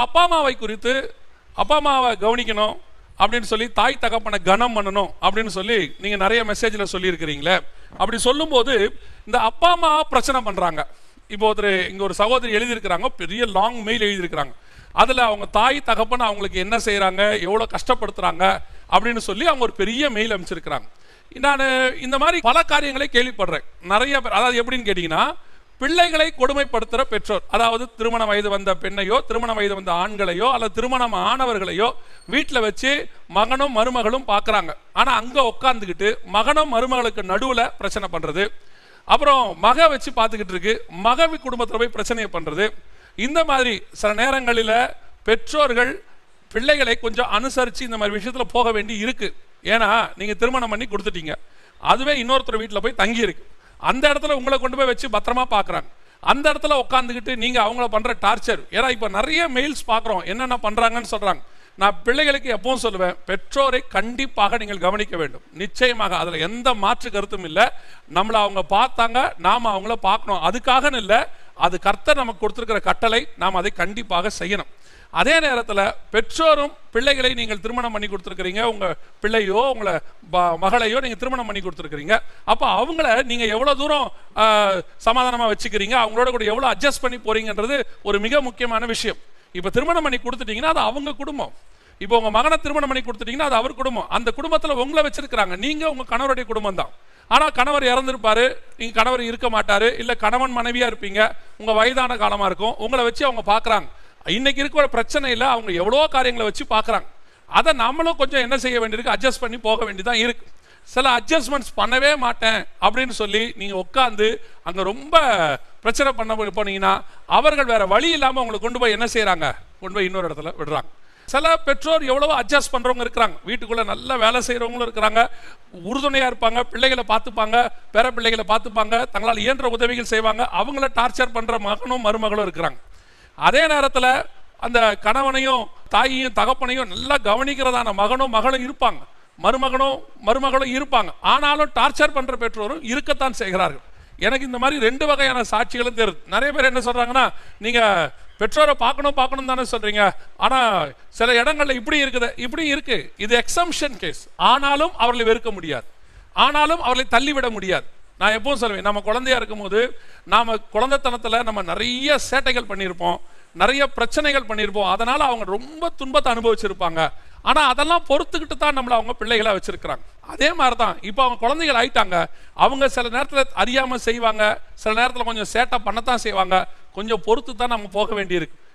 அப்பா அம்மாவை குறித்து அப்பா அம்மாவை கவனிக்கணும் அப்படின்னு சொல்லி தாய் தகப்பனை கனம் பண்ணணும் அப்படின்னு சொல்லி நீங்கள் நிறைய மெசேஜில் சொல்லியிருக்கிறீங்களே. அப்படி சொல்லும்போது இந்த அப்பா அம்மா பிரச்சனை பண்ணுறாங்க. இப்போ இங்கே ஒரு சகோதரி எழுதியிருக்கிறாங்க, பெரிய லாங் மெயில் எழுதியிருக்கிறாங்க. அதில் அவங்க தாய் தகப்பன் அவங்களுக்கு என்ன செய்கிறாங்க, எவ்வளோ கஷ்டப்படுத்துகிறாங்க அப்படின்னு சொல்லி அவங்க ஒரு பெரிய மெயில் அமைச்சிருக்கிறாங்க. நான் இந்த மாதிரி பல காரியங்களை கேள்விப்படுறேன். நிறைய பேர், அதாவது எப்படின்னு கேட்டிங்கன்னா, பிள்ளைகளை கொடுமைப்படுத்துகிற பெற்றோர், அதாவது திருமண வயது வந்த பெண்ணையோ திருமண வயது வந்த ஆண்களையோ அல்லது திருமணம் ஆனவர்களையோ வீட்டில் வச்சு மகனும் மருமகளும் பார்க்குறாங்க. ஆனால் அங்கே உட்காந்துக்கிட்டு மகனும் மருமகளுக்கு நடுவில் பிரச்சனை பண்ணுறது, அப்புறம் மக வச்சு பார்த்துக்கிட்டு இருக்கு மக குடும்பத்தில் போய் பிரச்சனையை பண்ணுறது. இந்த மாதிரி சில நேரங்களில் பெற்றோர்கள் பிள்ளைகளை கொஞ்சம் அனுசரித்து இந்த மாதிரி விஷயத்தில் போக வேண்டி இருக்கு. ஏன்னா நீங்கள் திருமணம் பண்ணி கொடுத்துட்டீங்க, அதுவே இன்னொருத்தர் வீட்டில் போய் தங்கி இருக்கு. அந்த இடத்துல உங்களை கொண்டு போய் வச்சு பத்திரமா பார்க்குறாங்க. அந்த இடத்துல உட்காந்துக்கிட்டு நீங்கள் அவங்கள பண்ணுற டார்ச்சர். ஏன்னா இப்போ நிறைய மெயில்ஸ் பார்க்குறோம், என்னென்ன பண்ணுறாங்கன்னு சொல்கிறாங்க. நான் பிள்ளைகளுக்கு எப்பவும் சொல்லுவேன், பெற்றோரை கண்டிப்பாக நீங்கள் கவனிக்க வேண்டும். நிச்சயமாக அதில் எந்த மாற்று கருத்தும் இல்லை. நம்மளை அவங்க பார்த்தாங்க, நாம் அவங்கள பார்க்கணும். அதுக்காக இல்லை, அது கர்த்தர் நமக்கு கொடுத்துருக்கிற கட்டளை, நாம் அதை கண்டிப்பாக செய்யணும். அதே நேரத்தில் பெற்றோரும் பிள்ளைகளை நீங்கள் திருமணம் பண்ணி கொடுத்துருக்கிறீங்க, உங்கள் பிள்ளையோ உங்களை மகளையோ நீங்கள் திருமணம் பண்ணி கொடுத்துருக்கிறீங்க. அப்போ அவங்கள நீங்கள் எவ்வளோ தூரம் சமாதானமாக வச்சுக்கிறீங்க, அவங்களோட கூட எவ்வளோ அட்ஜஸ்ட் பண்ணி போறீங்கன்றது ஒரு மிக முக்கியமான விஷயம். இப்போ திருமணம் பண்ணி கொடுத்துட்டீங்கன்னா அது அவங்க குடும்பம். இப்போ உங்கள் மகனை திருமணம் பண்ணி கொடுத்துட்டீங்கன்னா அது அவர் குடும்பம். அந்த குடும்பத்தில் உங்களை வச்சிருக்கிறாங்க, நீங்கள் உங்கள் கணவருடைய குடும்பம் தான். ஆனால் கணவர் இறந்துருப்பாரு, நீங்கள் கணவர் இருக்க மாட்டார், இல்லை கணவன் மனைவியாக இருப்பீங்க, உங்கள் வயதான காலமாக இருக்கும், உங்களை வச்சு அவங்க பார்க்குறாங்க. இன்னைக்கு இருக்கிற பிரச்சனை இல்லை, அவங்க எவ்வளோ காரியங்களை வச்சு பார்க்குறாங்க. அதை நம்மளும் கொஞ்சம் என்ன செய்ய வேண்டியிருக்கு, அட்ஜஸ்ட் பண்ணி போக வேண்டியதான் இருக்கு. சில அட்ஜஸ்ட்மெண்ட்ஸ் பண்ணவே மாட்டேன் அப்படின்னு சொல்லி நீங்கள் உட்காந்து அங்கே ரொம்ப பிரச்சனை பண்ண போனீங்கன்னா அவர்கள் வேற வழி இல்லாமல் உங்களை கொண்டு போய் என்ன செய்கிறாங்க, கொண்டு போய் இன்னொரு இடத்துல விடுறாங்க. சில பெற்றோர் எவ்வளவோ அட்ஜஸ்ட் பண்ணுறவங்க இருக்கிறாங்க, வீட்டுக்குள்ளே நல்ல வேலை செய்கிறவங்களும் இருக்கிறாங்க, உறுதுணையாக இருப்பாங்க, பிள்ளைகளை பார்த்துப்பாங்க, பேர பிள்ளைகளை பார்த்துப்பாங்க, தங்களால் இயன்ற உதவிகள் செய்வாங்க. அவங்கள டார்ச்சர் பண்ணுற மகனும் மருமகளும் இருக்கிறாங்க. அதே நேரத்தில் அந்த கணவனையும் தாயையும் தகப்பனையும் நல்லா கவனிக்கிறதான மகனும் மகளும் இருப்பாங்க, மருமகளும் இருப்பாங்க. ஆனாலும் டார்ச்சர் பண்ணுற பெற்றோரும் இருக்கத்தான் செய்கிறார்கள். எனக்கு இந்த மாதிரி 2 வகையான சாட்சிகளும் தெரியுது. நிறைய பேர் என்ன சொல்கிறாங்கன்னா, நீங்கள் பெற்றோரை பார்க்கணும் தானே சொல்கிறீங்க, ஆனால் சில இடங்களில் இப்படி இருக்குது, இப்படி இருக்குது. இது எக்ஸம்ஷன் கேஸ். ஆனாலும் அவர்களை வெறுக்க முடியாது, ஆனாலும் அவர்களை தள்ளிவிட முடியாது. நான் எப்பவும் சொல்லுவேன், நம்ம குழந்தையா இருக்கும்போது நாம் குழந்தைத்தனத்தில் நம்ம நிறைய சேட்டைகள் பண்ணியிருப்போம், நிறைய பிரச்சனைகள் பண்ணியிருப்போம். அதனால் அவங்க ரொம்ப துன்பத்தை அனுபவிச்சிருப்பாங்க. ஆனால் அதெல்லாம் பொறுத்துக்கிட்டு தான் நம்மளை அவங்க பிள்ளைகளாக வச்சுருக்கிறாங்க. அதே மாதிரி தான் இப்போ அவங்க குழந்தைகள் ஆயிட்டாங்க, அவங்க சில நேரத்தில் அறியாமல் செய்வாங்க, சில நேரத்தில் கொஞ்சம் சேட்டை பண்ணத்தான் செய்வாங்க. கொஞ்சம் பொறுத்து தான் நம்ம போக வேண்டியிருக்கு.